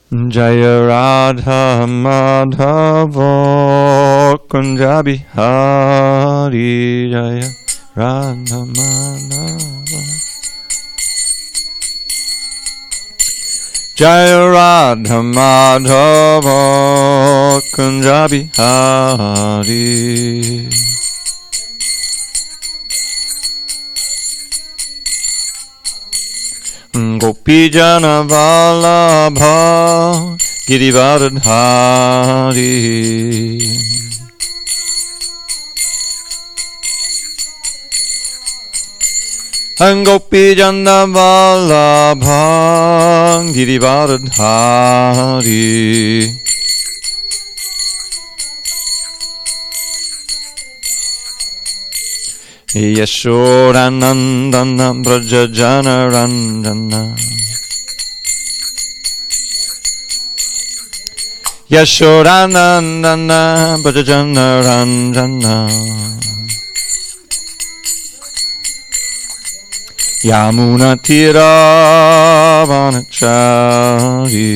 Jaya Radha Madhava Kunja Bihari Jaya Radha Madhava Jaya Radha Madhava Kunja Bihari Gopi Jana Vallabha Girivardhari Gopi Jana Vallabha Girivardhari Yashodanandana Brajajana Randana Yashodanandana Brajajana Randana Yamuna Tira Vanachari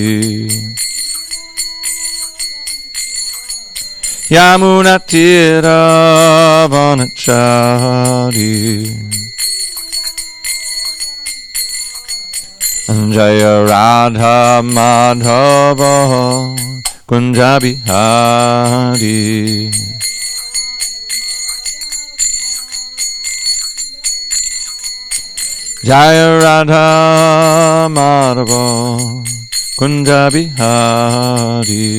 Yamuna Tira Vanachari Jaya Radha Madhava Kunja Bihari Jaya Radha Madhava Kunja Bihari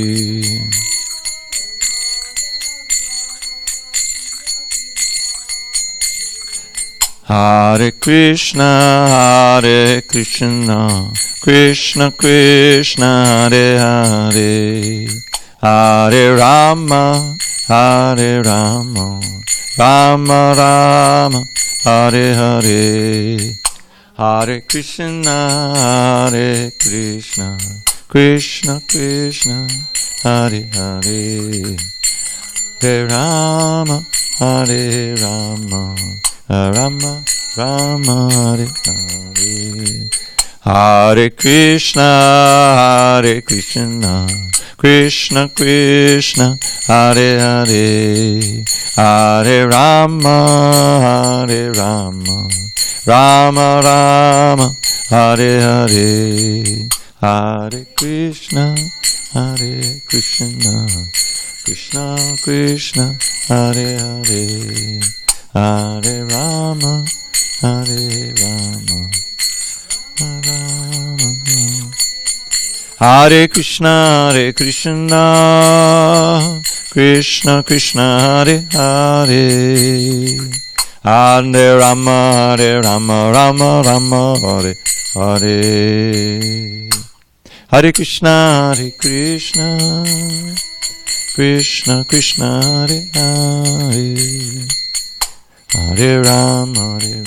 Hare Krishna, Krishna Krishna, Hare Hare, Hare Rama, Hare Rama, Rama Rama, Hare Hare, Hare Krishna, Krishna Krishna, Hare Hare, Hare Rama, Hare Rama, Rama Rama Hare Hare Hare Krishna Krishna Krishna Hare Hare Hare Rama Rama Rama Hare Hare Hare Krishna Krishna Krishna Hare Hare Hare Rama, Hare Rama, Hare Krishna, Krishna Krishna, Hare Hare, Hare Rama, Rama Rama, Hare Hare, Hare Krishna, Krishna Krishna, Hare Hare. Hare Rama, Hare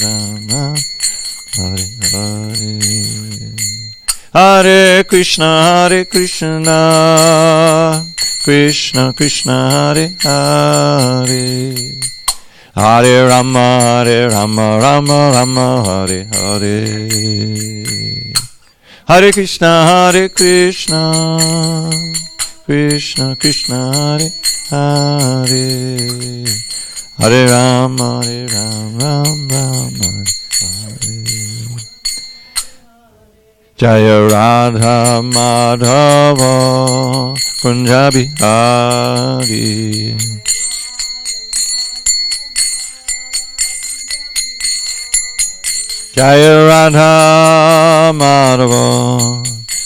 Hare, Hare Krishna, Krishna Krishna, Hare Hare, Hare Rama, Rama Rama, Hare Hare, Hare Krishna, Krishna Krishna, Hare Hare. Hare Rama, Rama, Hare. Jaya Radha Madhava Kunja Bihari Jaya Radha Madhava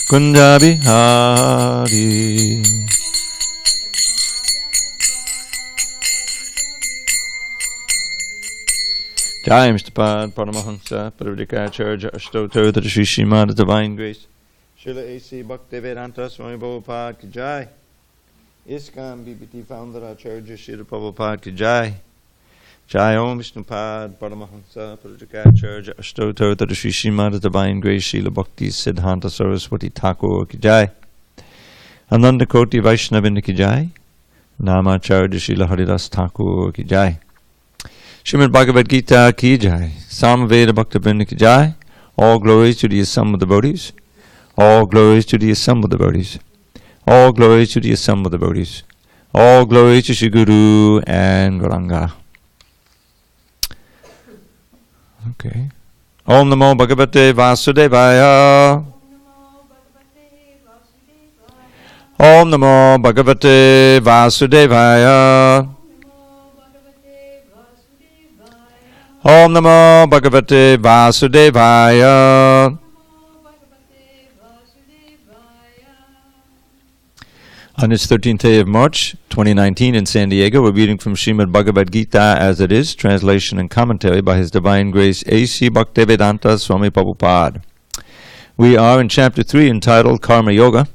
Kunja Bihari Jai Mr. Pad, Paramahansa, Parvadikacharya, Ashtoto, the Sri Srimad, Divine Grace, Srila A.C. Bhaktivedanta Swami Prabhupada ki Jai, ISKCON BBT Founder Acharya Srila Prabhupada ki Jai, Jai Om Vishnu Pad, Paramahansa, Parvadikacharya, Ashtoto, the Sri Srimad, Divine Grace, Srila Bhakti Siddhanta Saraswati Thakur ki Jai, Ananda Koti Vaishnavinda ki Jai, Namacharya Srila Haridas Thakur ki Jai. Srimad Bhagavad Gita ki Jai, Samaveda Bhakta Vrinda ki Jai, all glories to the Assam devotees, All glories to the assembled devotees. All glories to the assembled devotees. All glories to Shri Guru and Gauranga. Okay. Om Namo Bhagavate Vasudevaya. Om Namo Bhagavate Vasudevaya. Om Namo Bhagavate Vasudevaya. On this 13th day of March, 2019 in SanDiego, we're reading from Srimad Bhagavad Gita as it is, translation and commentary by His Divine Grace A.C. Bhaktivedanta Swami Prabhupada. We are in chapter 3 entitled Karma Yoga,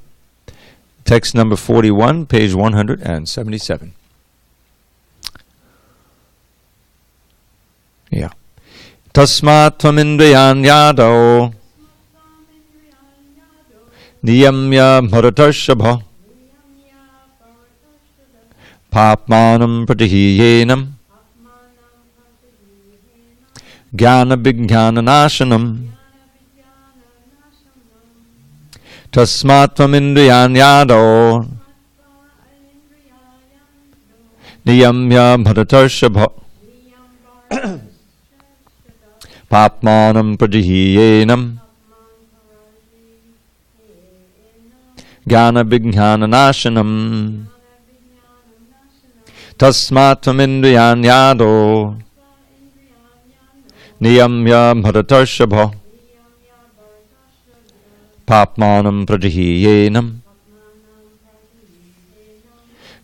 text number 41, page 177. Yeah. Tasmat tvamindriyan yado niyamya bharatashabha Papmanam pratihiyenam Jnana vijnana nashanam Tasmat tvamindriyan yado Niyamya bharatashabha Papmanam pratihiyenam Jnana vijnana nashanam Tasmat tvamindriyan yado Niyamya bharatashabha Papmanam pratihiyenam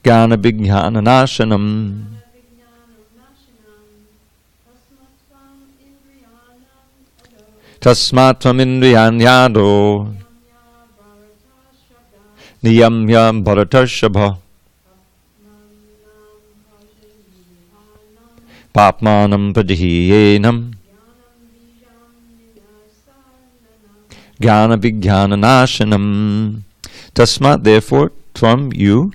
Jnana vijnana nashanam. Tasmat tvamindriyan yado Niyamya bharatashabha Papmanam pratihiyenam Jnana vijnana nashanam. Tasmat, therefore, tvam, you,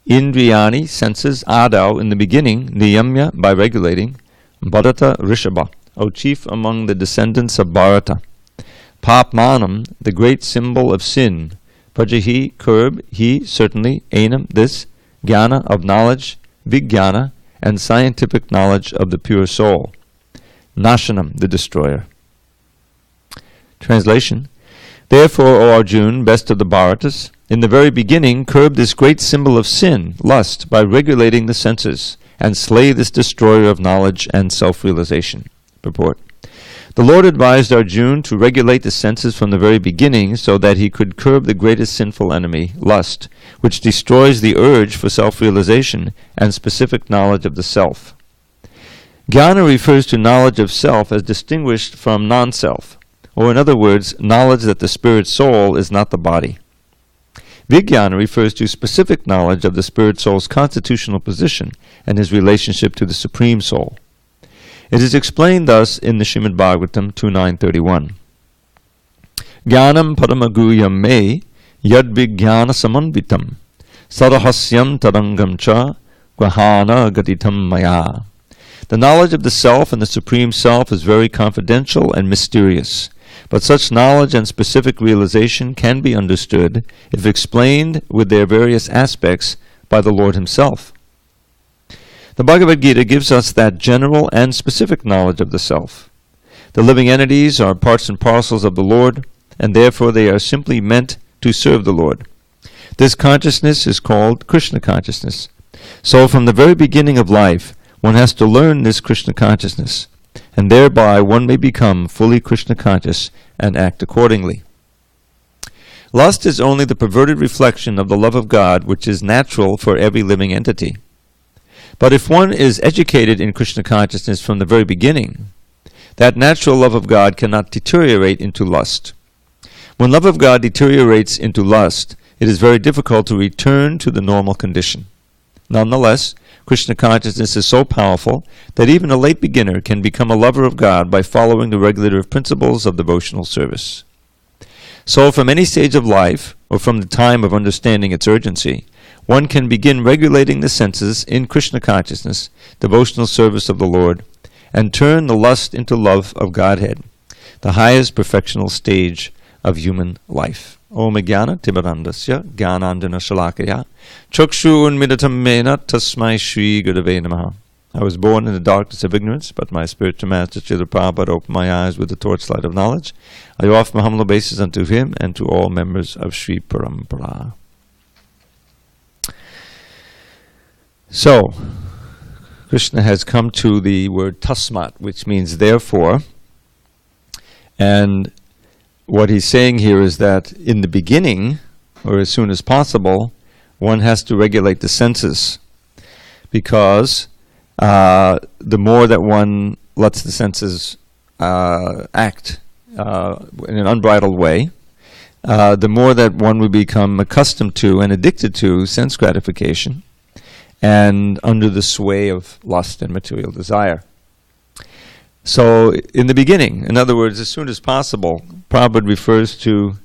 indriyani, senses, adau, in the beginning, niyamya, by regulating, bharata rishabha, O chief among the descendants of Bharata. Papmanam, the great symbol of sin, prajahi, curb, he, certainly, enam, this, jnana, of knowledge, vijnana, and scientific knowledge of the pure soul. Nashanam, the destroyer. Translation. Therefore, O Arjuna, best of the Bharatas, in the very beginning curb this great symbol of sin, lust, by regulating the senses, and slay this destroyer of knowledge and self-realization. Purport. The Lord advised Arjuna to regulate the senses from the very beginning so that he could curb the greatest sinful enemy, lust, which destroys the urge for self-realization and specific knowledge of the self. Jnana refers to knowledge of self as distinguished from non-self, or in other words, knowledge that the spirit soul is not the body. Vijnana refers to specific knowledge of the spirit soul's constitutional position and his relationship to the Supreme Soul. It is explained thus in the Srimad Bhagavatam 2.9.31. Jnanam paramaguyam me yad vijnana samanvitam sarahasyam tarangam cha grahana gatitam maya. The knowledge of the self and the Supreme Self is very confidential and mysterious, but such knowledge and specific realization can be understood if explained with their various aspects by the Lord Himself. The Bhagavad Gita gives us that general and specific knowledge of the self. The living entities are parts and parcels of the Lord, and therefore they are simply meant to serve the Lord. This consciousness is called Krishna consciousness. So from the very beginning of life, one has to learn this Krishna consciousness, and thereby one may become fully Krishna conscious and act accordingly. Lust is only the perverted reflection of the love of God, which is natural for every living entity. But if one is educated in Krishna consciousness from the very beginning, that natural love of God cannot deteriorate into lust. When love of God deteriorates into lust, it is very difficult to return to the normal condition. Nonetheless, Krishna consciousness is so powerful that even a late beginner can become a lover of God by following the regulative principles of devotional service. So from any stage of life, or from the time of understanding its urgency, one can begin regulating the senses in Krishna consciousness, devotional service of the Lord, and turn the lust into love of Godhead, the highest perfectional stage of human life. Om Jnana Timirandasya Jnanandjana Shalakaya Chakshu Unmilitam Mena Tasmai Shri Gurave Namaha. I was born in the darkness of ignorance, but my spiritual master Srila Prabhupada opened my eyes with the torchlight of knowledge. I offer my humble obeisance unto him and to all members of Sri Parampara. So, Krishna has come to the word tasmat, which means therefore, and what he's saying here is that in the beginning, or as soon as possible, one has to regulate the senses, because the more that one lets the senses act in an unbridled way, the more that one will become accustomed to and addicted to sense gratification and under the sway of lust and material desire. So in the beginning, in other words, as soon as possible, Prabhupada refers to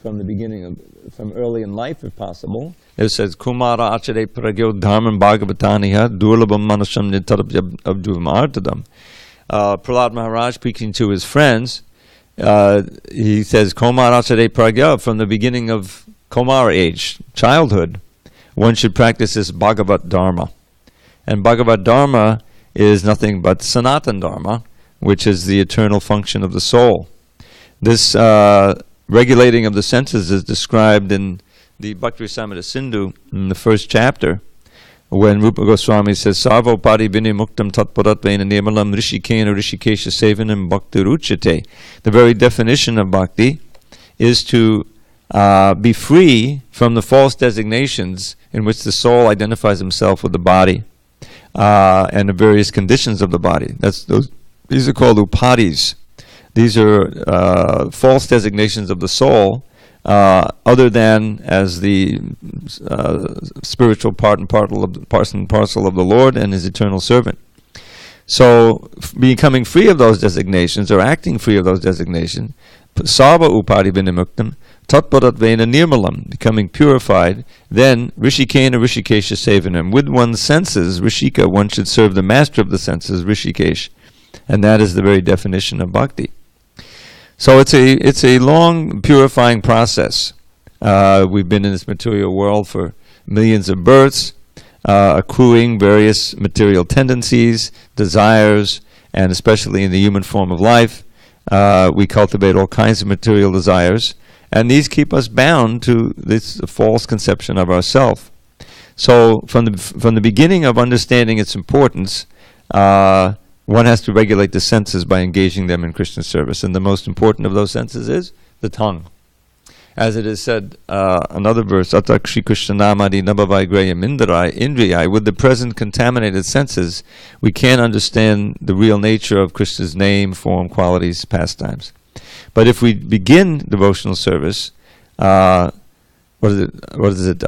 from the beginning, from early in life if possible. It says, Kumara achare pragyo dharman bhagavataniha durlabam manasam nitarabhyam abduvam artadam. Prahlad Maharaj speaking to his friends, he says, Kumara achare pragya, from the beginning of Kumara age, childhood, one should practice this Bhagavat Dharma. And Bhagavad Dharma is nothing but Sanatan Dharma, which is the eternal function of the soul. This regulating of the senses is described in the Bhakti-rasamrita Sindhu in the first chapter, when Rupa Goswami says, Sarvopadi vini muktam tatparatvena nirmalam rishikena rishikesha sevanam bhakti ruchate. The very definition of bhakti is to be free from the false designations in which the soul identifies himself with the body and the various conditions of the body. These are called upadis. These are false designations of the soul, other than as the spiritual part and parcel of the Lord and his eternal servant. So, becoming free of those designations, or acting free of those designations, sarva upadi vinimuktam, tatparatvena nirmalam, becoming purified, then rishikena rishikesha sevanam. With one's senses, rishika, one should serve the master of the senses, rishikesh. And that is the very definition of bhakti. So it's a long purifying process. We've been in this material world for millions of births, accruing various material tendencies, desires, and especially in the human form of life, we cultivate all kinds of material desires, and these keep us bound to this false conception of ourself. So from the beginning of understanding its importance, one has to regulate the senses by engaging them in Krishna service. And the most important of those senses is the tongue. As it is said, another verse, Atakshi Krishnamadi Nabhavaigraya Indriyai, with the present contaminated senses, we can't understand the real nature of Krishna's name, form, qualities, pastimes. But if we begin devotional service, what is it?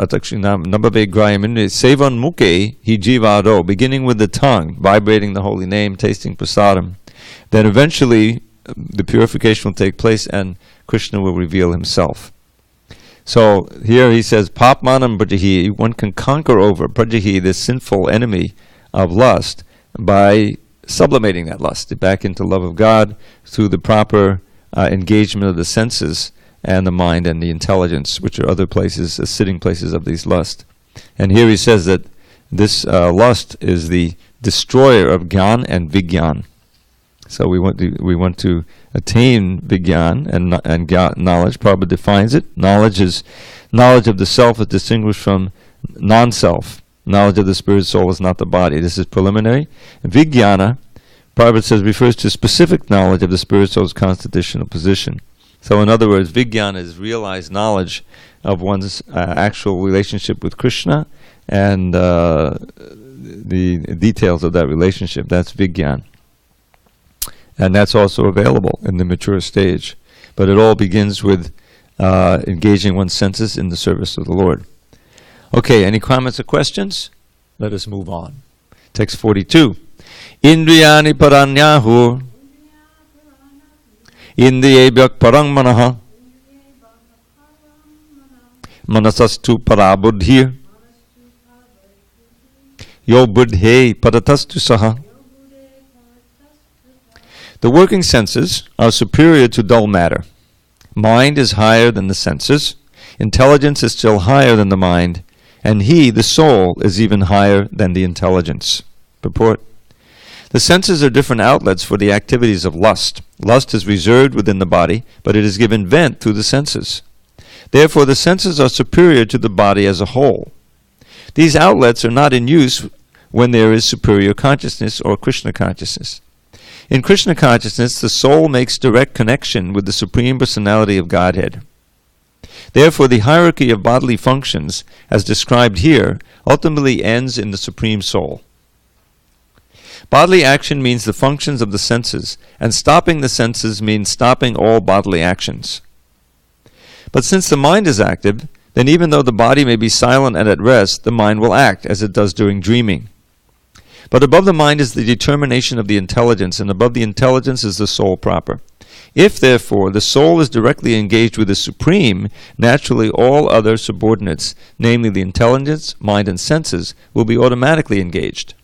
Sevan muke hi jivado, beginning with the tongue, vibrating the holy name, tasting prasadam, then eventually the purification will take place and Krishna will reveal himself. So here he says, Papmanam prajahi, one can conquer over prajahi, this sinful enemy of lust, by sublimating that lust back into love of God through the proper engagement of the senses and the mind and the intelligence, which are other places, sitting places of these lust. And here he says that this lust is the destroyer of Gyan and Vigyan. So we want to attain Vigyan and knowledge. Prabhupada defines it. Knowledge is knowledge of the self is distinguished from non-self. Knowledge of the spirit soul is not the body. This is preliminary. And Vijnana, Prabhupada says, refers to specific knowledge of the spirit soul's constitutional position. So in other words, Vijnana is realized knowledge of one's actual relationship with Krishna and the details of that relationship. That's Vijnana. And that's also available in the mature stage. But it all begins with engaging one's senses in the service of the Lord. Okay, any comments or questions? Let us move on. Text 42. Indriyani paranyahu indriyebhyak parang manaha manasastu parabuddhir yo buddhe padatastu saha. The working senses are superior to dull matter. Mind is higher than the senses. Intelligence is still higher than the mind. And he, the soul, is even higher than the intelligence. Purport. The senses are different outlets for the activities of lust. Lust is reserved within the body, but it is given vent through the senses. Therefore, the senses are superior to the body as a whole. These outlets are not in use when there is superior consciousness or Krishna consciousness. In Krishna consciousness, the soul makes direct connection with the Supreme Personality of Godhead. Therefore, the hierarchy of bodily functions, as described here, ultimately ends in the Supreme Soul. Bodily action means the functions of the senses, and stopping the senses means stopping all bodily actions. But since the mind is active, then even though the body may be silent and at rest, the mind will act, as it does during dreaming. But above the mind is the determination of the intelligence, and above the intelligence is the soul proper. If, therefore, the soul is directly engaged with the Supreme, naturally all other subordinates, namely the intelligence, mind, and senses, will be automatically engaged.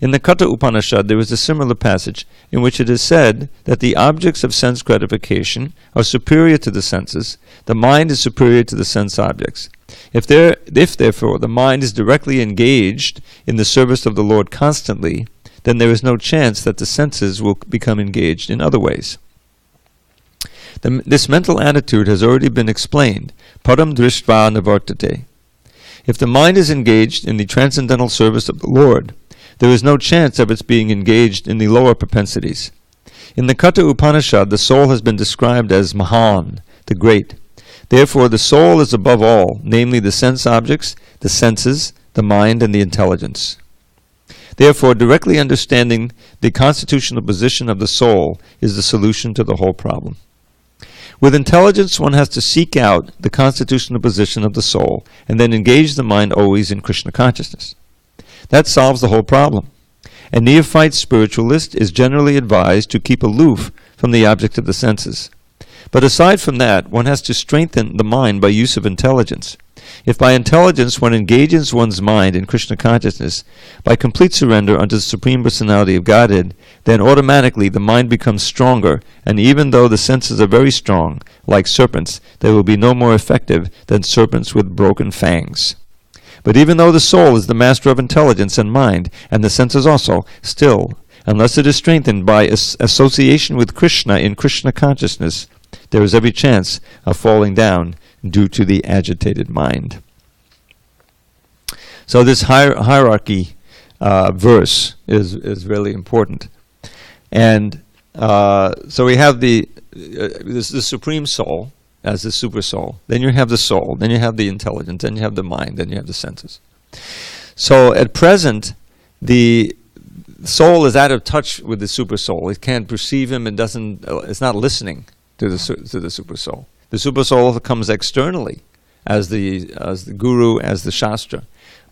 In the Katha Upanishad, there is a similar passage in which it is said that the objects of sense gratification are superior to the senses, the mind is superior to the sense objects. If therefore the mind is directly engaged in the service of the Lord constantly, then there is no chance that the senses will become engaged in other ways. This mental attitude has already been explained. Param drishtva nivartate. If the mind is engaged in the transcendental service of the Lord, there is no chance of its being engaged in the lower propensities. In the Katha Upanishad, the soul has been described as Mahan, the great. Therefore, the soul is above all, namely the sense objects, the senses, the mind, and the intelligence. Therefore, directly understanding the constitutional position of the soul is the solution to the whole problem. With intelligence, one has to seek out the constitutional position of the soul and then engage the mind always in Krishna consciousness. That solves the whole problem. A neophyte spiritualist is generally advised to keep aloof from the object of the senses. But aside from that, one has to strengthen the mind by use of intelligence. If by intelligence one engages one's mind in Krishna consciousness, by complete surrender unto the Supreme Personality of Godhead, then automatically the mind becomes stronger, and even though the senses are very strong, like serpents, they will be no more effective than serpents with broken fangs. But even though the soul is the master of intelligence and mind, and the senses also, still, unless it is strengthened by association with Krishna in Krishna consciousness, there is every chance of falling down due to the agitated mind. So this hierarchy verse is really important. And so we have the Supreme Soul, as the super soul. Then you have the soul. Then you have the intelligence. Then you have the mind. Then you have the senses. So at present, the soul is out of touch with the super soul. It can't perceive him. It doesn't. It's not listening to the super soul. The super soul comes externally, as the guru, as the shastra.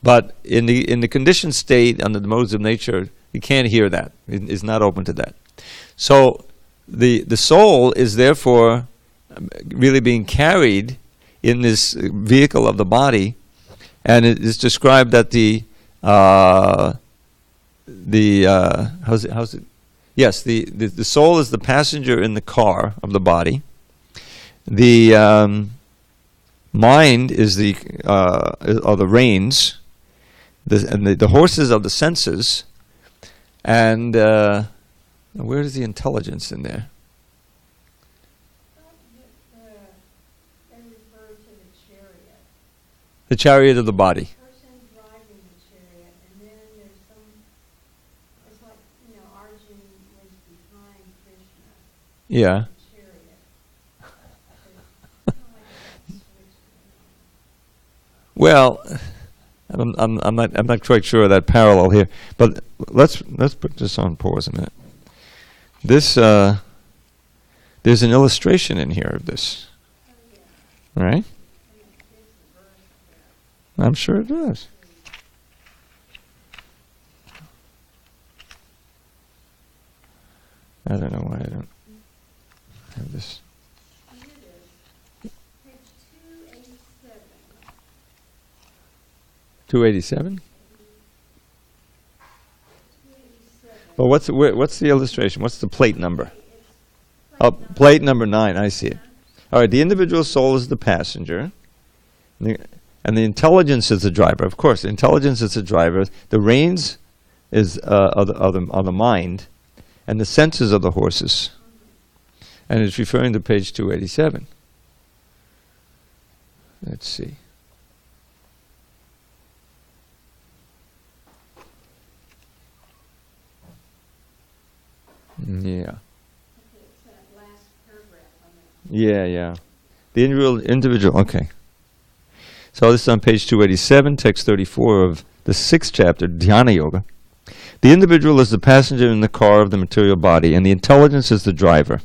But in the conditioned state, under the modes of nature, you can't hear that. It is not open to that. So the soul is therefore really being carried in this vehicle of the body, and it is described that the soul is the passenger in the car of the body. The mind is are the reins, and the horses of the senses, and where is the intelligence in there? The chariot of the body. Person driving the chariot, and then there's some. It's like Arjun was behind Krishna. Yeah. The chariot. Well, I'm not quite sure of that parallel here, but let's put this on pause a minute. This there's an illustration in here of this, right? I'm sure it does. I don't know why I don't have this. Here it is. Page 287. 287? Well, what's the illustration? What's the plate number? It's Oh, plate number 9. I see it. All right. The individual soul is the passenger, and the intelligence is the driver. Of course, the intelligence is the driver. The reins is are the mind, and the senses are the horses. And it's referring to page 287. Let's see. Yeah. okay, it's that last paragraph on that. Yeah. The individual, okay. So this is on page 287, text 34 of the 6th chapter, Dhyana Yoga. The individual is the passenger in the car of the material body, and the intelligence is the driver.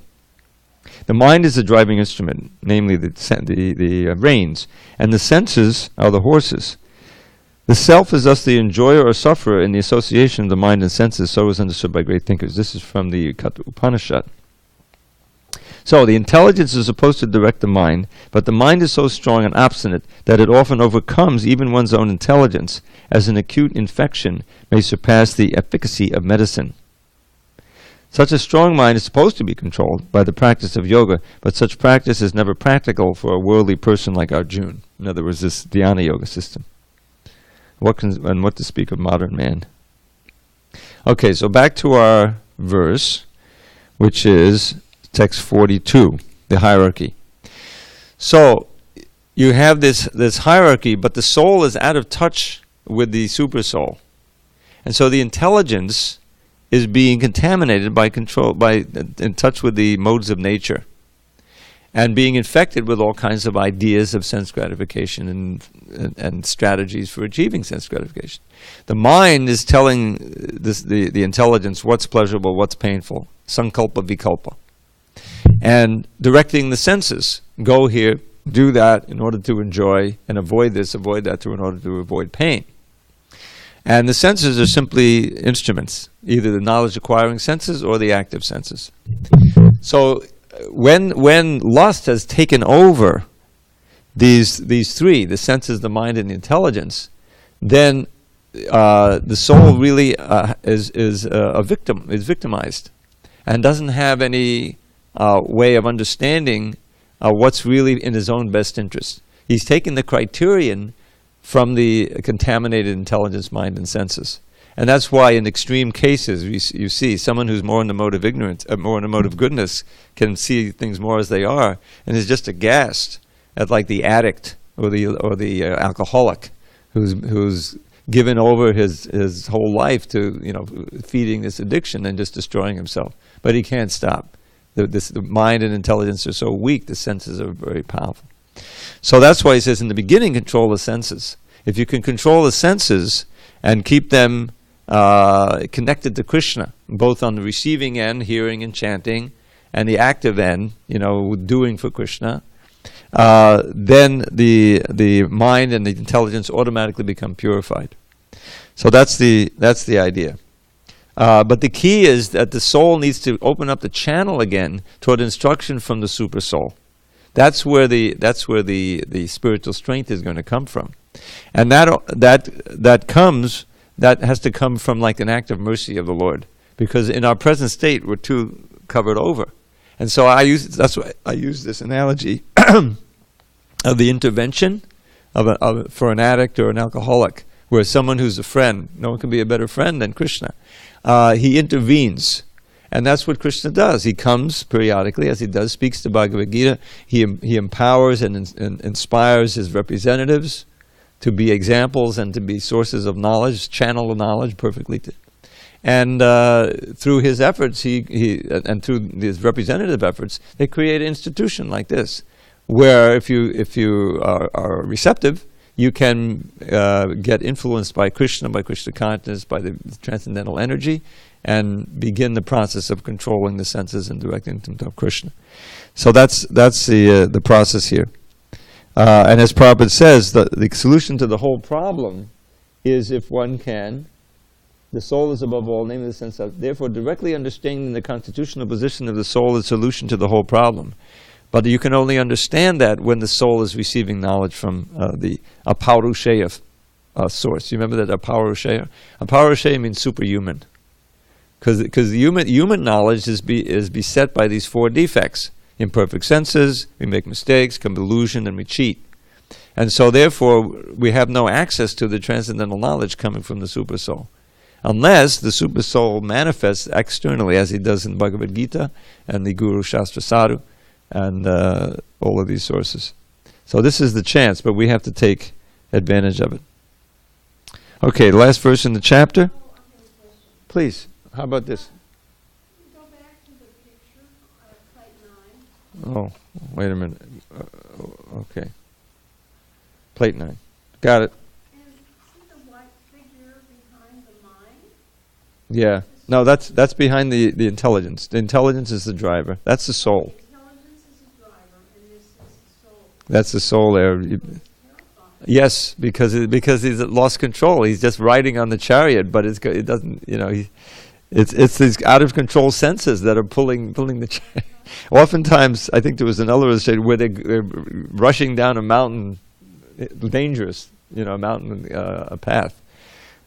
The mind is the driving instrument, namely the reins, and the senses are the horses. The self is thus the enjoyer or sufferer in the association of the mind and senses, so is understood by great thinkers. This is from the Katha Upanishad. So the intelligence is supposed to direct the mind, but the mind is so strong and obstinate that it often overcomes even one's own intelligence, as an acute infection may surpass the efficacy of medicine. Such a strong mind is supposed to be controlled by the practice of yoga, but such practice is never practical for a worldly person like Arjuna. In other words, this Dhyana Yoga system. What to speak of modern man? Okay, so back to our verse, which is text 42, the hierarchy. So you have this hierarchy, but the soul is out of touch with the super soul, and so the intelligence is being contaminated in touch with the modes of nature, and being infected with all kinds of ideas of sense gratification and strategies for achieving sense gratification. The mind is telling the intelligence what's pleasurable, what's painful, sankalpa, vikalpa, and directing the senses. Go here, do that in order to enjoy, and avoid this, avoid that in order to avoid pain. And the senses are simply instruments, either the knowledge-acquiring senses or the active senses. So when lust has taken over these three, the senses, the mind, and the intelligence, then the soul really is victimized, and doesn't have any way of understanding what's really in his own best interest. He's taken the criterion from the contaminated intelligence, mind, and senses. And that's why in extreme cases you see someone who's more in the mode of ignorance, more in the mode of goodness, can see things more as they are, and is just aghast at like the addict or the alcoholic who's given over his whole life to feeding this addiction and just destroying himself. But he can't stop. The mind and intelligence are so weak, the senses are very powerful. So that's why he says in the beginning, control the senses. If you can control the senses and keep them connected to Krishna, both on the receiving end, hearing and chanting, and the active end, doing for Krishna, then the mind and the intelligence automatically become purified. So that's the idea. But the key is that the soul needs to open up the channel again toward instruction from the super soul. That's where the spiritual strength is going to come from, and that has to come from like an act of mercy of the Lord, because in our present state we're too covered over, and so that's why I use this analogy of the intervention for an addict or an alcoholic, where someone who's a friend, no one can be a better friend than Krishna. He intervenes. And that's what Krishna does. He comes periodically, as he does, speaks to Bhagavad Gita. He empowers and inspires his representatives to be examples and to be sources of knowledge, channel of knowledge perfectly. And through his efforts, and through his representative efforts, they create an institution like this, where if you are receptive, you can get influenced by Krishna consciousness, by the transcendental energy, and begin the process of controlling the senses and directing them to Krishna. So that's the process here. And as Prabhupada says, the solution to the whole problem is if one can, the soul is above all, namely the sense of, therefore directly understanding the constitutional position of the soul is solution to the whole problem. But you can only understand that when the soul is receiving knowledge from the Aparusheya source. You remember that Aparusheya? Aparusheya means superhuman. Because human knowledge is beset by these four defects: imperfect senses, we make mistakes, come delusion, and we cheat. And so therefore we have no access to the transcendental knowledge coming from the Super Soul, unless the Super Soul manifests externally, as he does in Bhagavad Gita and the Guru Shastra Sadhu and all of these sources. So this is the chance, but we have to take advantage of it. Okay, the last verse in the chapter. Oh, I have a question. Please, how about this? Go back to the picture, plate 9. Oh, wait a minute. Okay. Plate 9. Got it. And see the white figure behind the mind? Yeah. No, that's behind the intelligence. The intelligence is the driver. That's the soul. Intelligence is the driver, and this is the soul. That's the soul there. Terrifying. Yes, because he's lost control. He's just riding on the chariot, but it doesn't. It's these out of control senses that are pulling the chariot. Oftentimes, I think there was another illustration where they're rushing down a mountain, dangerous, a mountain, a path,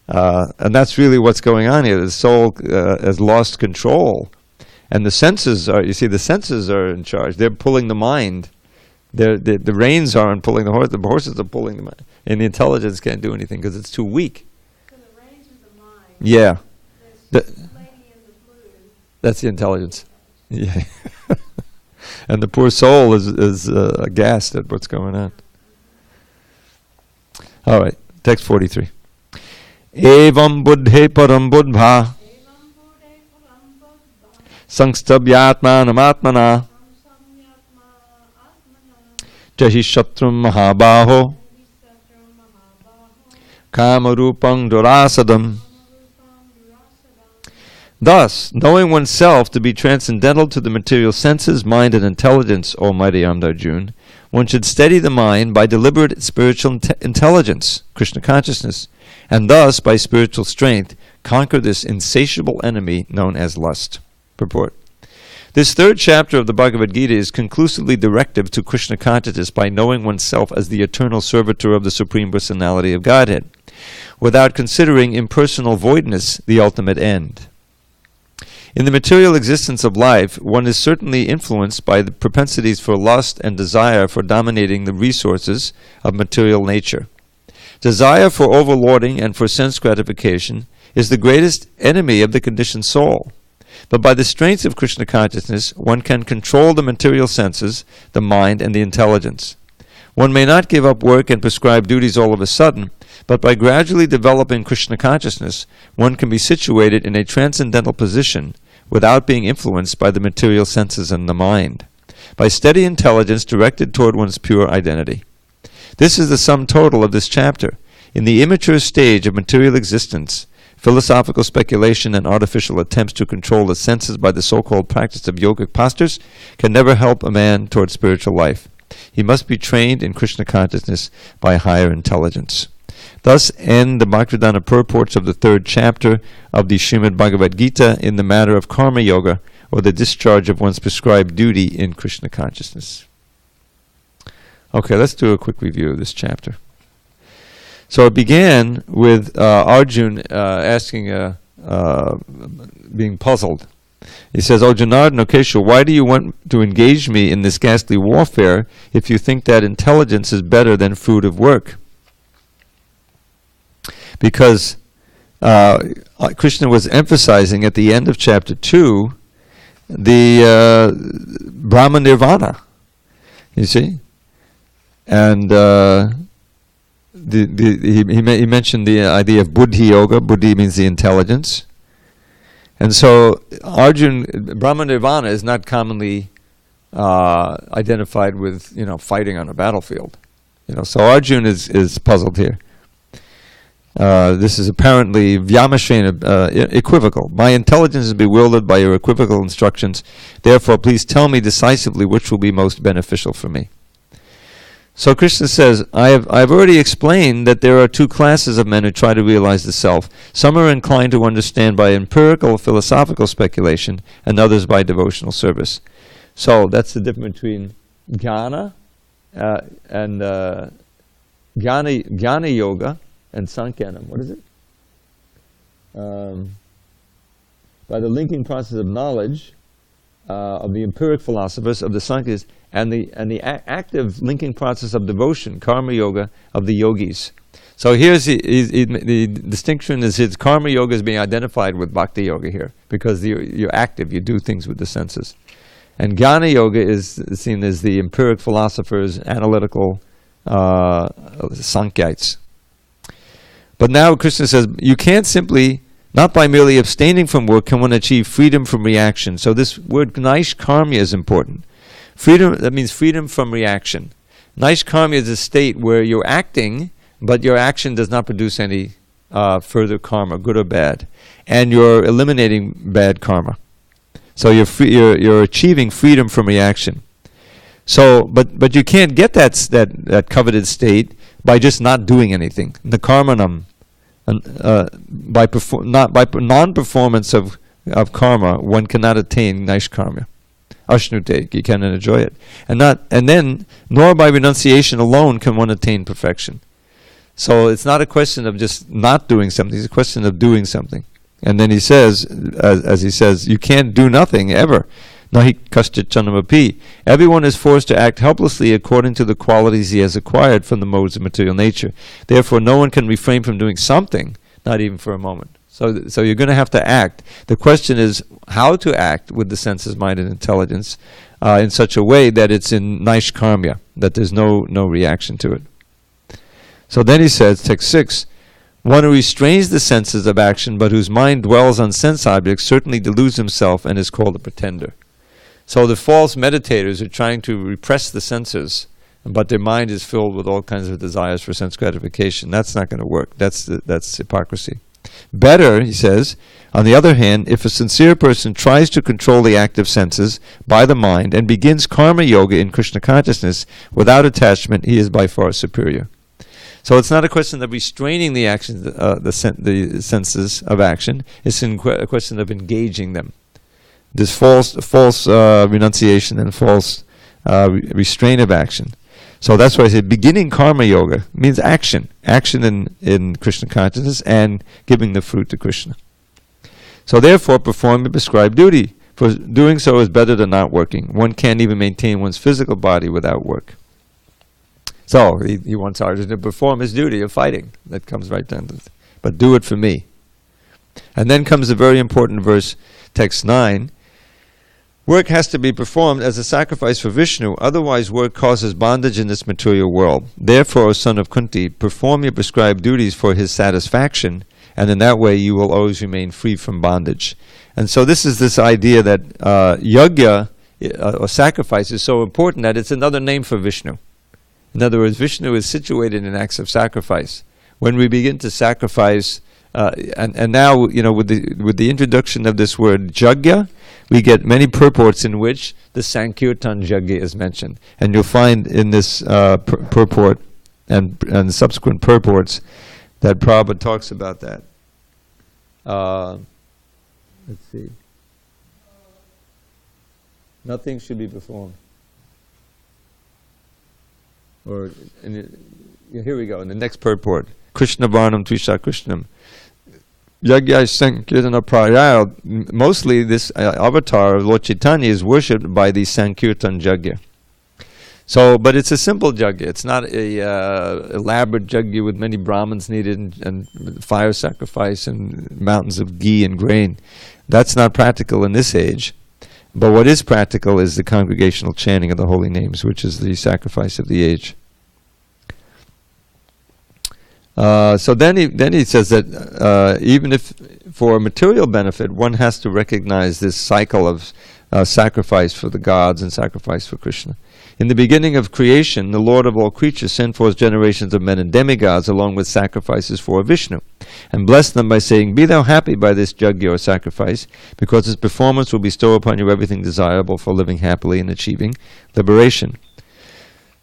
and that's really what's going on here. The soul has lost control, and the senses are. You see, the senses are in charge. They're pulling the mind. The reins aren't pulling the horse. The horses are pulling the mind, and the intelligence can't do anything because it's too weak. So the reins are the mind. Yeah, This lady in the blue. that's the intelligence. Yeah, and the poor soul is aghast at what's going on. All right, text 43. Evam buddhe param buddha Evam bude param buddha, sangstabhyatmanam atmana samsamyatma atmana, jahi shatrum mahabaho visatra mahabaho, kamarupang durasadam. amarupam durasadam. Thus, knowing oneself to be transcendental to the material senses, mind, and intelligence, Almighty Arjuna, one should steady the mind by deliberate spiritual intelligence, Krishna consciousness, and thus, by spiritual strength, conquer this insatiable enemy known as lust. Purport. This third chapter of the Bhagavad Gita is conclusively directive to Krishna consciousness by knowing oneself as the eternal servitor of the Supreme Personality of Godhead, without considering impersonal voidness the ultimate end. In the material existence of life, one is certainly influenced by the propensities for lust and desire for dominating the resources of material nature. Desire for overlording and for sense gratification is the greatest enemy of the conditioned soul. But by the strength of Krishna consciousness, one can control the material senses, the mind, and the intelligence. One may not give up work and prescribe duties all of a sudden, but by gradually developing Krishna consciousness, one can be situated in a transcendental position without being influenced by the material senses and the mind, by steady intelligence directed toward one's pure identity. This is the sum total of this chapter. In the immature stage of material existence, philosophical speculation and artificial attempts to control the senses by the so-called practice of yogic postures can never help a man toward spiritual life. He must be trained in Krishna consciousness by higher intelligence. Thus end the Bhaktivedanta purports of the third chapter of the Srimad Bhagavad Gita in the matter of karma yoga, or the discharge of one's prescribed duty in Krishna consciousness. Okay, let's do a quick review of this chapter. So it began with Arjuna asking, being puzzled. He says, "O Janardana, Keshav, why do you want to engage me in this ghastly warfare if you think that intelligence is better than fruit of work?" Because Krishna was emphasizing at the end of chapter 2 the Brahma Nirvana, you see, and he mentioned the idea of Buddhi Yoga. Buddhi means the intelligence, and so Brahma Nirvana is not commonly identified with fighting on a battlefield, So Arjuna is puzzled here. This is apparently Vyamashrena, equivocal. My intelligence is bewildered by your equivocal instructions. Therefore, please tell me decisively which will be most beneficial for me. So Krishna says, I've already explained that there are two classes of men who try to realize the self. Some are inclined to understand by empirical philosophical speculation, and others by devotional service. So that's the difference between jnana and jnana yoga and sankyanam. What is it? by the linking process of knowledge of the empiric philosophers, of the Sankhya's, and the active linking process of devotion, karma yoga, of the yogis. So here's the distinction is his karma yoga is being identified with bhakti yoga here, because you're active, you do things with the senses. And jnana yoga is seen as the empiric philosophers, analytical Sankhites. But now Krishna says, you can't simply, not by merely abstaining from work can one achieve freedom from reaction. So this word naishkarmya is important. Freedom, that means freedom from reaction. Naishkarmya is a state where you're acting, but your action does not produce any further karma, good or bad. And you're eliminating bad karma. So you're achieving freedom from reaction. So, but you can't get that coveted state by just not doing anything. Nakarmanam, by non-performance of karma, one cannot attain naishkarmya. Ashnute, you cannot enjoy it, and then nor by renunciation alone can one attain perfection. So it's not a question of just not doing something; it's a question of doing something. And then he says, as he says, you can't do nothing ever. Nahi kaschit chanamapi. Everyone is forced to act helplessly according to the qualities he has acquired from the modes of material nature. Therefore, no one can refrain from doing something, not even for a moment. So you're going to have to act. The question is how to act with the senses, mind, and intelligence in such a way that it's in naishkarmya, that there's no reaction to it. So then he says, text 6, one who restrains the senses of action but whose mind dwells on sense objects certainly deludes himself and is called a pretender. So the false meditators are trying to repress the senses, but their mind is filled with all kinds of desires for sense gratification. That's not going to work. That's hypocrisy. Better, he says, on the other hand, if a sincere person tries to control the active senses by the mind and begins karma yoga in Krishna consciousness without attachment, he is by far superior. So it's not a question of restraining the actions, the senses of action. It's a question of engaging them. This false renunciation and false restraint of action. So that's why I say beginning karma yoga means action in Krishna consciousness and giving the fruit to Krishna. So therefore, perform the prescribed duty. For doing so is better than not working. One can't even maintain one's physical body without work. So he wants Arjuna to perform his duty of fighting. That comes right down to it. But do it for me. And then comes a very important verse, text 9. Work has to be performed as a sacrifice for Vishnu, otherwise work causes bondage in this material world. Therefore, O son of Kunti, perform your prescribed duties for his satisfaction, and in that way you will always remain free from bondage. And so this is this idea that yajna, or sacrifice, is so important that it's another name for Vishnu. In other words, Vishnu is situated in acts of sacrifice. When we begin to sacrifice, and now, with the introduction of this word yajna, we get many purports in which the Sankirtan yajna is mentioned. And you'll find in this purport and subsequent purports that Prabhupada talks about that. Let's see. Nothing should be performed. Here we go, in the next purport. Krishna Varnam Trisha Krishnam. Yajna Sankirtana Prayaya. Mostly this avatar of Lord Chaitanya is worshipped by the Sankirtan yajna. So, but it's a simple yajna. It's not a elaborate yajna with many Brahmins needed and fire sacrifice and mountains of ghee and grain. That's not practical in this age. But what is practical is the congregational chanting of the holy names, which is the sacrifice of the age. So then he says that even if for material benefit, one has to recognize this cycle of sacrifice for the gods and sacrifice for Krishna. In the beginning of creation, the Lord of all creatures sent forth generations of men and demigods along with sacrifices for Vishnu, and blessed them by saying, "Be thou happy by this yajna or sacrifice, because its performance will bestow upon you everything desirable for living happily and achieving liberation."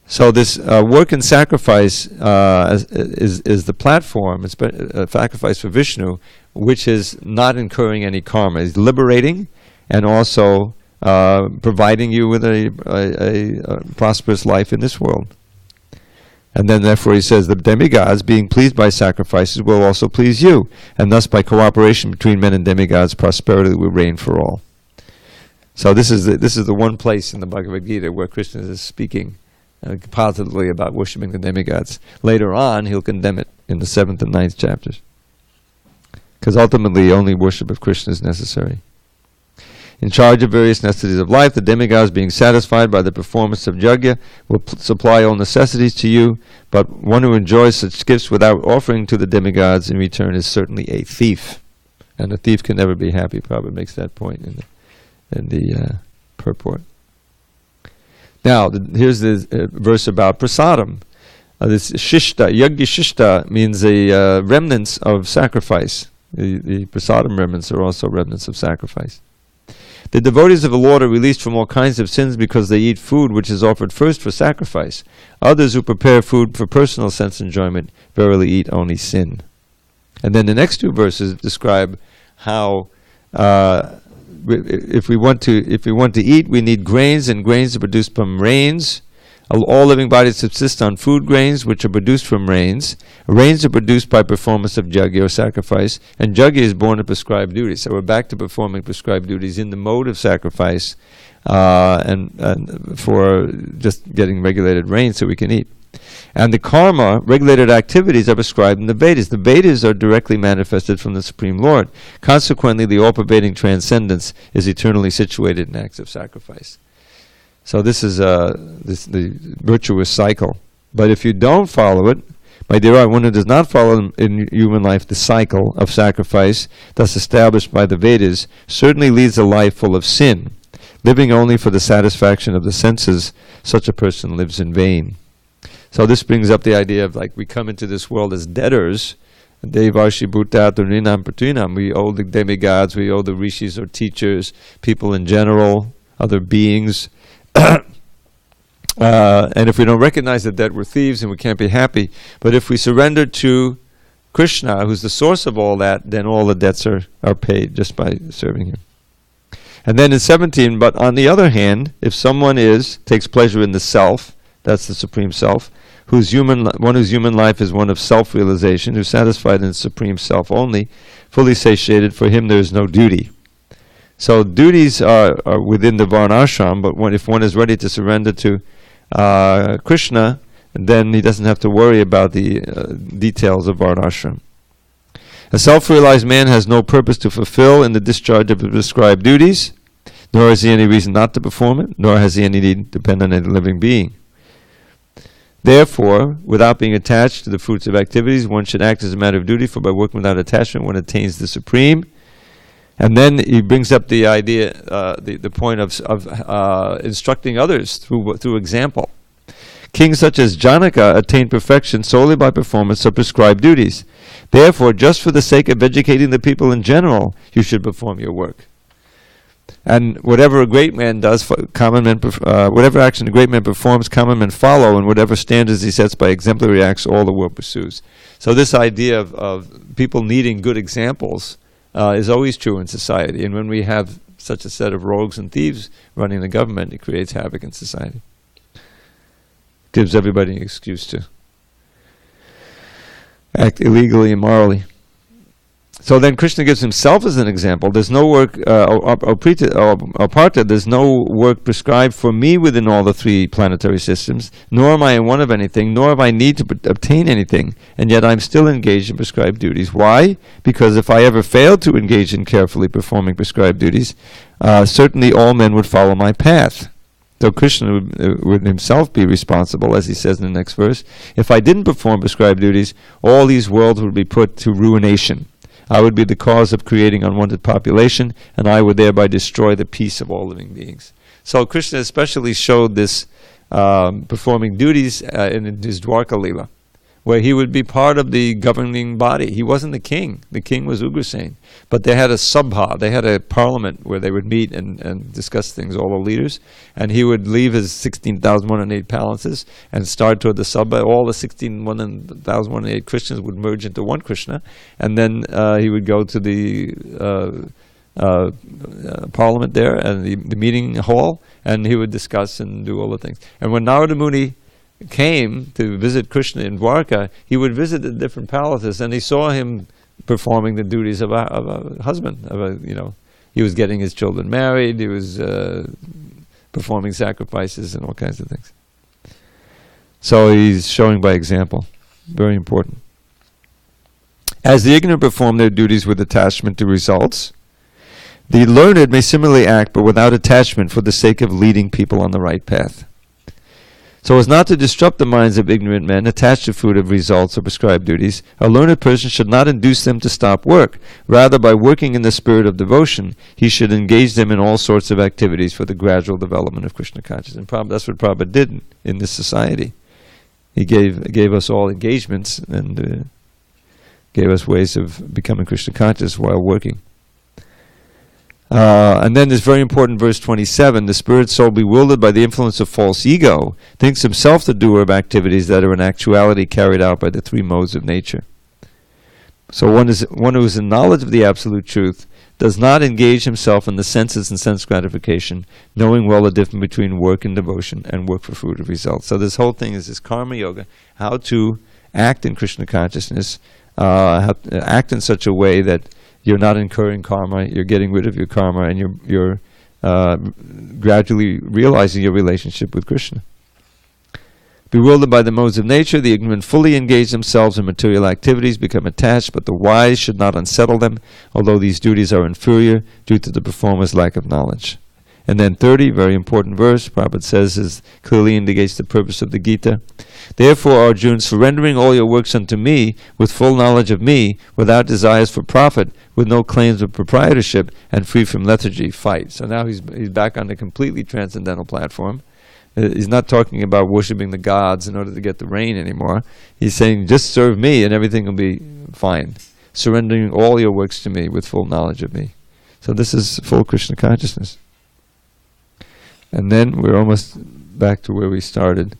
So this work and sacrifice is the platform. It's a sacrifice for Vishnu, which is not incurring any karma. It's liberating and also providing you with a prosperous life in this world. And then therefore he says, the demigods, being pleased by sacrifices, will also please you. And thus by cooperation between men and demigods, prosperity will reign for all. So this is the one place in the Bhagavad Gita where Krishna is speaking positively about worshipping the demigods. Later on, he'll condemn it in the 7th and 9th chapters. Because ultimately, only worship of Krishna is necessary. In charge of various necessities of life, the demigods, being satisfied by the performance of yajna, will supply all necessities to you, but one who enjoys such gifts without offering to the demigods in return is certainly a thief. And a thief can never be happy. Prabhupada makes that point in the purport. Now, here's the verse about prasadam. This shishta, yajna shishta, means a remnants of sacrifice. The prasadam remnants are also remnants of sacrifice. The devotees of the Lord are released from all kinds of sins because they eat food which is offered first for sacrifice. Others who prepare food for personal sense enjoyment verily eat only sin. And then the next two verses describe how if we want to eat, we need grains, and grains are produced from rains. All living bodies subsist on food grains, which are produced from rains. Rains are produced by performance of yajna or sacrifice, and yajna is born of prescribed duties. So we're back to performing prescribed duties in the mode of sacrifice, and for just getting regulated rain so we can eat. And the karma, regulated activities, are prescribed in the Vedas. The Vedas are directly manifested from the Supreme Lord. Consequently, the all-pervading transcendence is eternally situated in acts of sacrifice. So this is the virtuous cycle. But if you don't follow it, my dear, one who does not follow in human life the cycle of sacrifice, thus established by the Vedas, certainly leads a life full of sin. Living only for the satisfaction of the senses, such a person lives in vain. So this brings up the idea of, like, we come into this world as debtors. Devarshi bhutat rinam pratinam. We owe the demigods, we owe the rishis or teachers, people in general, other beings. And if we don't recognize the debt, we're thieves and we can't be happy. But if we surrender to Krishna, who's the source of all that, then all the debts are paid just by serving him. And then in 17, but on the other hand, if someone takes pleasure in the self, that's the supreme self, whose human life is one of self-realization, who's satisfied in the supreme self only, fully satiated, for him there is no duty. So duties are within the varnashram, but if one is ready to surrender to Krishna, then he doesn't have to worry about the details of varnashram. A self-realized man has no purpose to fulfill in the discharge of his prescribed duties, nor has he any reason not to perform it, nor has he any need to depend on any living being. Therefore, without being attached to the fruits of activities, one should act as a matter of duty, for by working without attachment one attains the supreme. And then he brings up the idea, the point of instructing others through example. Kings such as Janaka attained perfection solely by performance of prescribed duties. Therefore, just for the sake of educating the people in general, you should perform your work. And whatever a great man does, whatever action a great man performs, common men follow, and whatever standards he sets by exemplary acts, all the world pursues. So this idea of people needing good examples is always true in society. And when we have such a set of rogues and thieves running the government, it creates havoc in society. Gives everybody an excuse to act illegally, immorally. So then Krishna gives himself as an example. There's no work, aparta, there's no work prescribed for me within all the three planetary systems, nor am I in want of anything, nor have I need to obtain anything, and yet I'm still engaged in prescribed duties. Why? Because if I ever failed to engage in carefully performing prescribed duties, certainly all men would follow my path. So Krishna would himself be responsible, as he says in the next verse. If I didn't perform prescribed duties, all these worlds would be put to ruination. I would be the cause of creating unwanted population, and I would thereby destroy the peace of all living beings. So Krishna especially showed this performing duties in his Dwarka Leela, where he would be part of the governing body. He wasn't the king. The king was Ugrasen. But they had a sabha, they had a parliament where they would meet and discuss things, all the leaders. And he would leave his 16,108 palaces and start toward the sabha. All the 16,108 Krishnas would merge into one Krishna. And then he would go to the parliament there and the meeting hall, and he would discuss and do all the things. And when Narada Muni came to visit Krishna in Dwarka, he would visit the different palaces, and he saw him performing the duties of a husband. He was getting his children married. He was performing sacrifices and all kinds of things. So he's showing by example. Very important. As the ignorant perform their duties with attachment to results, the learned may similarly act, but without attachment, for the sake of leading people on the right path. So as not to disrupt the minds of ignorant men attached to fruit of results or prescribed duties, a learned person should not induce them to stop work. Rather, by working in the spirit of devotion, he should engage them in all sorts of activities for the gradual development of Krishna consciousness. And that's what Prabhupada did in this society. He gave us all engagements and gave us ways of becoming Krishna conscious while working. And then this very important verse 27, the spirit soul bewildered by the influence of false ego thinks himself the doer of activities that are in actuality carried out by the three modes of nature. So one who is in knowledge of the absolute truth does not engage himself in the senses and sense gratification, knowing well the difference between work and devotion and work for fruit of results. So this whole thing is this karma yoga, how to act in Krishna consciousness, how to act in such a way that you're not incurring karma, you're getting rid of your karma, and you're gradually realizing your relationship with Krishna. Bewildered by the modes of nature, the ignorant fully engage themselves in material activities, become attached, but the wise should not unsettle them, although these duties are inferior due to the performer's lack of knowledge. And then 30, very important verse, Prabhupada says, is clearly indicates the purpose of the Gita. Therefore, Arjuna, surrendering all your works unto me, with full knowledge of me, without desires for profit, with no claims of proprietorship, and free from lethargy, fight. So now he's back on the completely transcendental platform. He's not talking about worshipping the gods in order to get the rain anymore. He's saying, just serve me and everything will be fine. Surrendering all your works to me with full knowledge of me. So this is full Krishna consciousness. And then we're almost back to where we started.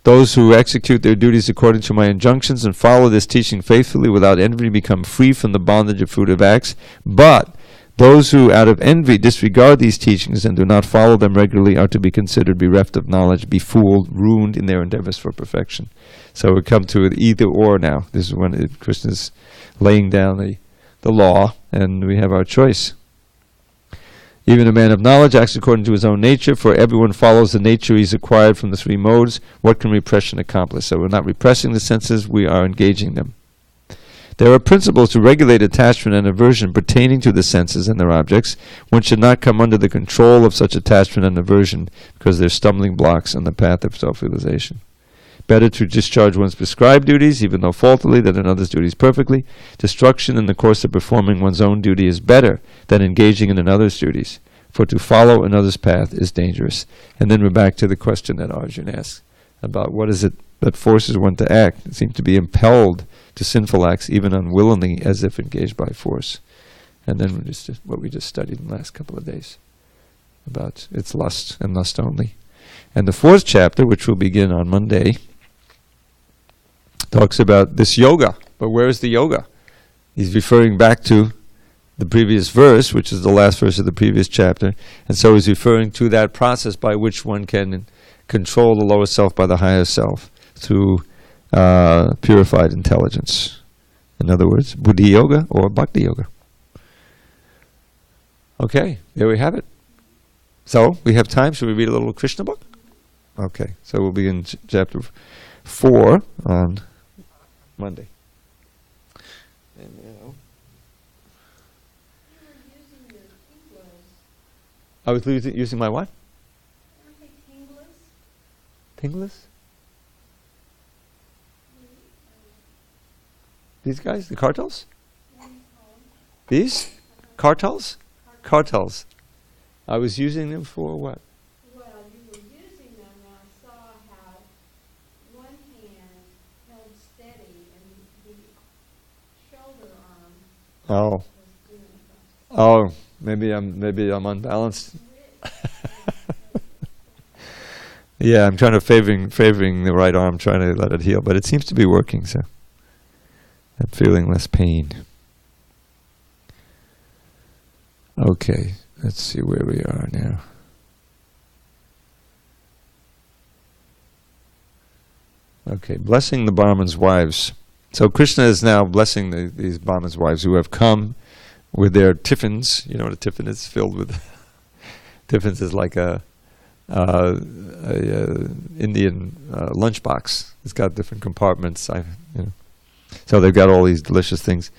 Those who execute their duties according to my injunctions and follow this teaching faithfully without envy become free from the bondage of fruitive acts. But those who out of envy disregard these teachings and do not follow them regularly are to be considered bereft of knowledge, befooled, ruined in their endeavors for perfection. So we come to it either or now. This is when Krishna is laying down the law, and we have our choice. Even a man of knowledge acts according to his own nature, for everyone follows the nature he's acquired from the three modes. What can repression accomplish? So we're not repressing the senses, we are engaging them. There are principles to regulate attachment and aversion pertaining to the senses and their objects. One should not come under the control of such attachment and aversion, because they're stumbling blocks on the path of self-realization. Better to discharge one's prescribed duties, even though faultily, than another's duties perfectly. Destruction in the course of performing one's own duty is better than engaging in another's duties, for to follow another's path is dangerous. And then we're back to the question that Arjuna asked about what is it that forces one to act. It seems to be impelled to sinful acts, even unwillingly, as if engaged by force. And then what we just studied in the last couple of days about its lust and lust only. And the fourth chapter, which will begin on Monday, talks about this yoga. But where is the yoga? He's referring back to the previous verse, which is the last verse of the previous chapter. And so he's referring to that process by which one can control the lower self by the higher self through purified intelligence. In other words, Buddhi Yoga or Bhakti Yoga. Okay, there we have it. So, we have time. Should we read a little Krishna book? Okay, so we'll be in chapter 4 on Monday. And, I was using my what? Tingless? These guys, the cartels? These? Cartels? Cartels. I was using them for what? Well, you were using them, and I saw how one hand held steady and the shoulder arm was doing something. Oh, maybe I'm unbalanced. Yeah, I'm trying to favoring the right arm, trying to let it heal, but it seems to be working, so I'm feeling less pain. Okay, let's see where we are now. Okay, blessing the Brahmins' wives. So Krishna is now blessing these Brahmins' wives who have come with their tiffins. You know what a tiffin is? Filled with tiffins is like a Indian lunchbox. It's got different compartments. So they've got all these delicious things.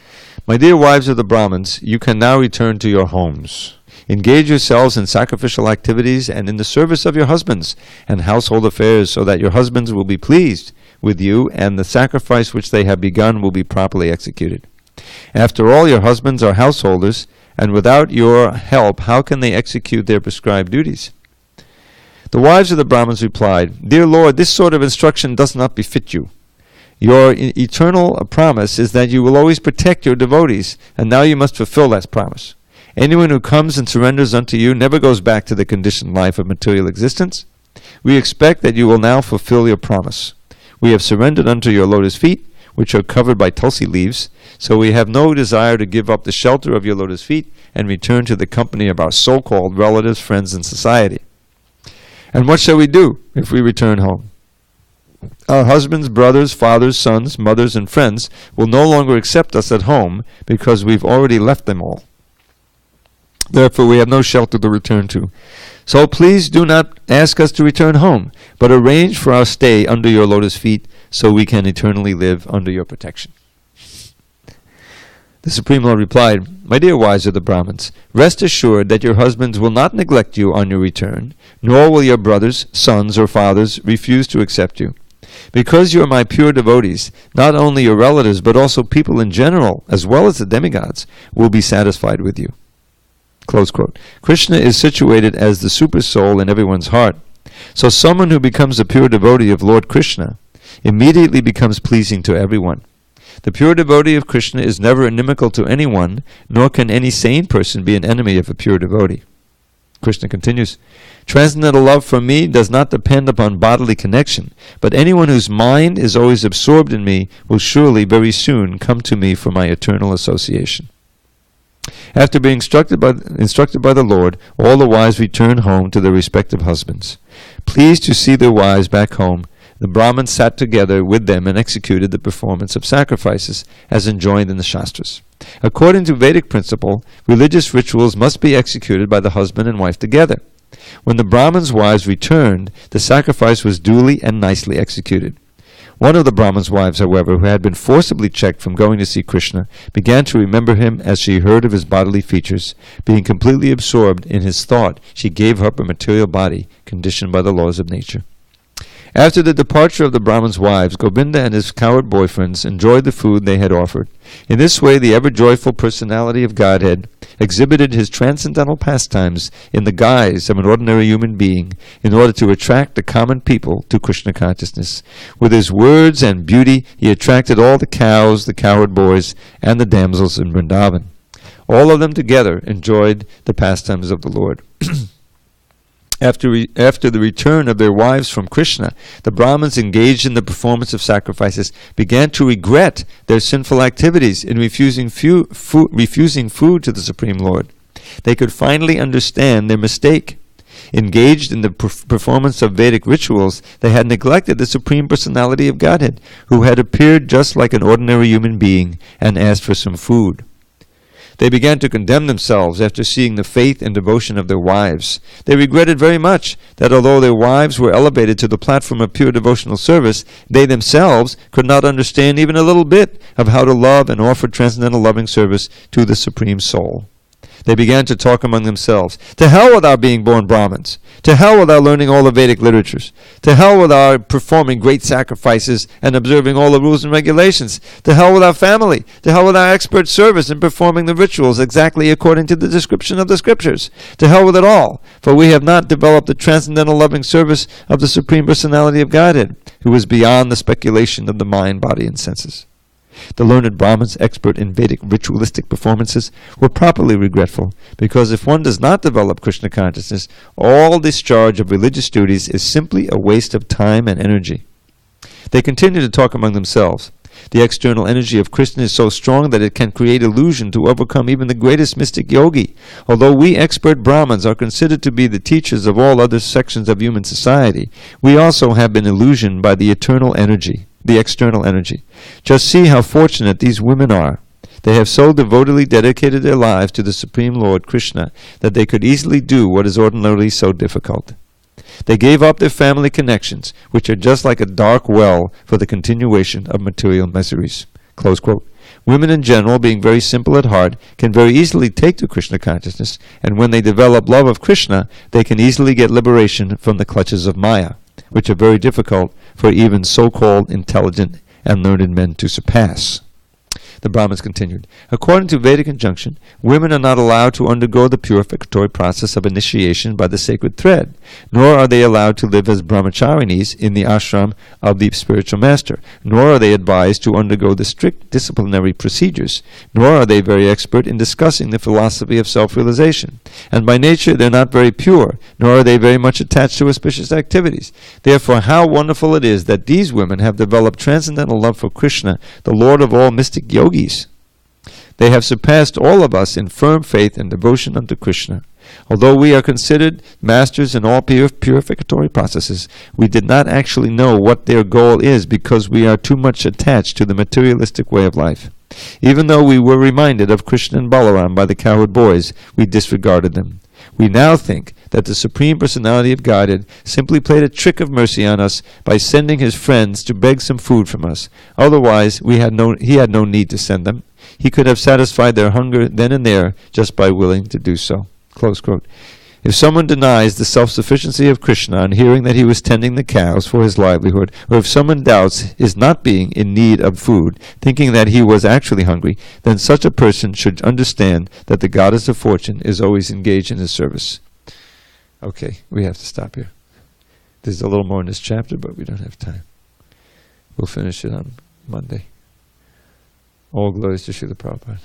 My dear wives of the Brahmins, you can now return to your homes. Engage yourselves in sacrificial activities and in the service of your husbands and household affairs, so that your husbands will be pleased with you and the sacrifice which they have begun will be properly executed. After all, your husbands are householders, and without your help, how can they execute their prescribed duties? The wives of the Brahmins replied, Dear Lord, this sort of instruction does not befit you. Your eternal promise is that you will always protect your devotees, and now you must fulfill that promise. Anyone who comes and surrenders unto you never goes back to the conditioned life of material existence. We expect that you will now fulfill your promise. We have surrendered unto your lotus feet, which are covered by tulsi leaves, so we have no desire to give up the shelter of your lotus feet and return to the company of our so-called relatives, friends, and society. And what shall we do if we return home? Our husbands, brothers, fathers, sons, mothers, and friends will no longer accept us at home because we've already left them all. Therefore, we have no shelter to return to. So please do not ask us to return home, but arrange for our stay under your lotus feet so we can eternally live under your protection. The Supreme Lord replied, My dear wives of the Brahmins, rest assured that your husbands will not neglect you on your return, nor will your brothers, sons, or fathers refuse to accept you. Because you are my pure devotees, not only your relatives, but also people in general, as well as the demigods, will be satisfied with you. Close quote. Krishna is situated as the super soul in everyone's heart. So someone who becomes a pure devotee of Lord Krishna immediately becomes pleasing to everyone. The pure devotee of Krishna is never inimical to anyone, nor can any sane person be an enemy of a pure devotee. Krishna continues, Transcendental love for me does not depend upon bodily connection, but anyone whose mind is always absorbed in me will surely very soon come to me for my eternal association. After being instructed by the Lord, all the wives returned home to their respective husbands. Pleased to see their wives back home, the Brahmins sat together with them and executed the performance of sacrifices as enjoined in the Shastras. According to Vedic principle, religious rituals must be executed by the husband and wife together. When the Brahmins' wives returned, the sacrifice was duly and nicely executed. One of the Brahmins' wives, however, who had been forcibly checked from going to see Krishna, began to remember him as she heard of his bodily features. Being completely absorbed in his thought, she gave up her material body, conditioned by the laws of nature. After the departure of the Brahmins' wives, Govinda and his coward boyfriends enjoyed the food they had offered. In this way, the ever-joyful personality of Godhead exhibited his transcendental pastimes in the guise of an ordinary human being in order to attract the common people to Krishna consciousness. With his words and beauty, he attracted all the cows, the cowherd boys, and the damsels in Vrindavan. All of them together enjoyed the pastimes of the Lord. After the return of their wives from Krishna, the Brahmins engaged in the performance of sacrifices began to regret their sinful activities in refusing food to the Supreme Lord. They could finally understand their mistake. Engaged in the performance of Vedic rituals, they had neglected the Supreme Personality of Godhead, who had appeared just like an ordinary human being and asked for some food. They began to condemn themselves after seeing the faith and devotion of their wives. They regretted very much that although their wives were elevated to the platform of pure devotional service, they themselves could not understand even a little bit of how to love and offer transcendental loving service to the Supreme Soul. They began to talk among themselves. To hell with our being born Brahmins. To hell with our learning all the Vedic literatures. To hell with our performing great sacrifices and observing all the rules and regulations. To hell with our family. To hell with our expert service in performing the rituals exactly according to the description of the scriptures. To hell with it all, for we have not developed the transcendental loving service of the Supreme Personality of Godhead, who is beyond the speculation of the mind, body, and senses. The learned Brahmins, expert in Vedic ritualistic performances, were properly regretful, because if one does not develop Krishna consciousness, all discharge of religious duties is simply a waste of time and energy. They continued to talk among themselves. The external energy of Krishna is so strong that it can create illusion to overcome even the greatest mystic yogi. Although we expert Brahmins are considered to be the teachers of all other sections of human society, we also have been illusioned by the external energy. Just see how fortunate these women are. They have so devotedly dedicated their lives to the Supreme Lord Krishna that they could easily do what is ordinarily so difficult. They gave up their family connections, which are just like a dark well for the continuation of material miseries. Close quote. Women in general, being very simple at heart, can very easily take to Krishna consciousness, and when they develop love of Krishna, they can easily get liberation from the clutches of Maya, which are very difficult for even so-called intelligent and learned men to surpass. The Brahmins continued, according to Vedic injunction, women are not allowed to undergo the purificatory process of initiation by the sacred thread, nor are they allowed to live as brahmacharinis in the ashram of the spiritual master, nor are they advised to undergo the strict disciplinary procedures, nor are they very expert in discussing the philosophy of self-realization. And by nature they are not very pure, nor are they very much attached to auspicious activities. Therefore, how wonderful it is that these women have developed transcendental love for Krishna, the Lord of all mystic yogis. They have surpassed all of us in firm faith and devotion unto Krishna. Although we are considered masters in all purificatory processes, we did not actually know what their goal is because we are too much attached to the materialistic way of life. Even though we were reminded of Krishna and Balaram by the cowherd boys, we disregarded them. We now think that the Supreme Personality of Godhead simply played a trick of mercy on us by sending his friends to beg some food from us. Otherwise, he had no need to send them. He could have satisfied their hunger then and there just by willing to do so. Close quote. If someone denies the self-sufficiency of Krishna on hearing that he was tending the cows for his livelihood, or if someone doubts his not being in need of food, thinking that he was actually hungry, then such a person should understand that the goddess of fortune is always engaged in his service. Okay, we have to stop here. There's a little more in this chapter, but we don't have time. We'll finish it on Monday. All glories to Srila Prabhupada.